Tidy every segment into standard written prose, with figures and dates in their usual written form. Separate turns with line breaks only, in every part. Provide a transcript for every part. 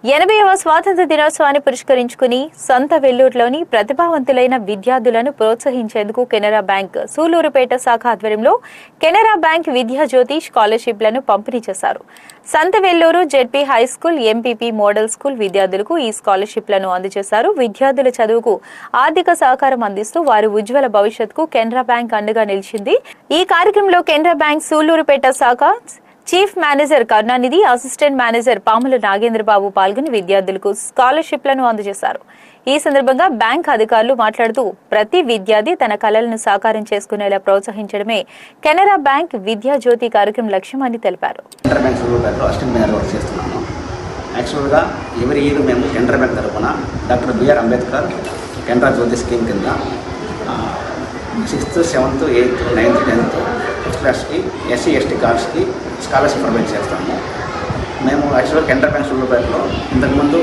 80వ స్వాతంత్ర దినోత్సవాన్ని పురస్కరించుకుని సంత వెల్లూరులోని ప్రతిభావంతులైన విద్యార్థులను ప్రోత్సహించేందుకు కెనరా బ్యాంక్ సూలూరుపేట శాఖ ఆధ్వర్యంలో కెనరా బ్యాంక్ విద్యాజ్యోతి స్కాలర్షిప్లను పంపిణీ చేశారు. సంత Vellore ZP high school, MPP model school విద్యార్థులకు ఈ స్కాలర్షిప్లను అందజేశారు. విద్యార్థుల చదువుకు ఆర్థిక సహకారం అందిస్తూ వారి ఉజ్వల భవిష్యత్తుకు కెనరా బ్యాంక్ అండగా నిలిచింది. ఈ కార్యక్రమంలో కెనరా బ్యాంక్ సూలూరుపేట శాఖ chief manager Karunanidhi, assistant manager Pamula Nagendrababu పాల్గొని విద్యార్థులకు స్కాలర్షిప్లను అందజేశారు. ఈ సందర్భంగా బ్యాంక్ అధికారులు మాట్లాడుతూ ప్రతి విద్యార్థి తన కలలను సాకారం చేసుకునేలా ప్రోత్సహించడమే కెనరా బ్యాంక్ విద్యాజ్యోతి కార్యక్రమం లక్ష్యమని తెలిపారు.
యాక్చువల్గా ఎవరి ఇయర్ మేము కెనరా బ్యాంక్ తరఫున డాక్టర్ బిఆర్ అంబేద్కర్ కెనరా జ్యోతి స్కీమ్ కింద 6th, 7th, 8th, 9th, 10th, 5th క్లాస్కి ఎస్సీ ఎస్టీ కార్డ్స్కి స్కాలర్షిప్ ప్రొవైడ్ చేస్తాము. మేము యాక్చువల్గా కెనరా బ్యాంక్ సూళ్ళూరుపేటలో ఇంతకుముందు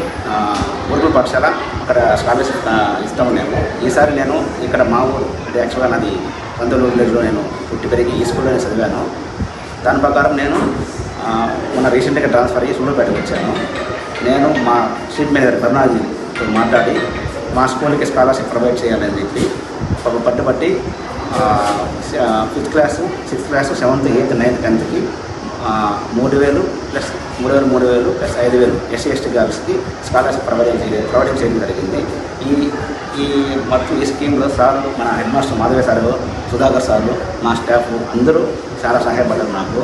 గురుకుల పాఠశాల అక్కడ స్కాలర్షిప్ ఇస్తాము. ఈసారి నేను ఇక్కడ మా ఊరు అంటే యాక్చువల్గా నాది 19 విలేజ్లో నేను పుట్టి పెరిగి ఈ స్కూల్లోనే చదివాను. దాని ప్రకారం నేను మొన్న రీసెంట్గా ట్రాన్స్ఫర్ అయ్యి సూళ్ళూరుపేటకు వచ్చాను. నేను మా చీఫ్ మేనేజర్ కరుణానిధితో మాట్లాడి మా స్కూల్కి స్కాలర్షిప్ ప్రొవైడ్ చేయాలని చెప్పి ఒక పట్టుబట్టి 5th class, 6th class, 7th, 8th, 9th, 10thకి 3,000 ప్లస్ 3,000 ప్లస్ 5,000 ఎస్సీ ఎస్టీ గర్ల్స్కి స్కాలర్షిప్ ప్రొవైడ్ చేయడం జరిగింది. మొత్తం ఈ స్కీమ్లో సార్, మన headmaster Madhava sir, Sudhakar sir, మా స్టాఫ్ అందరూ చాలా సహాయపడ్డారు నాకు.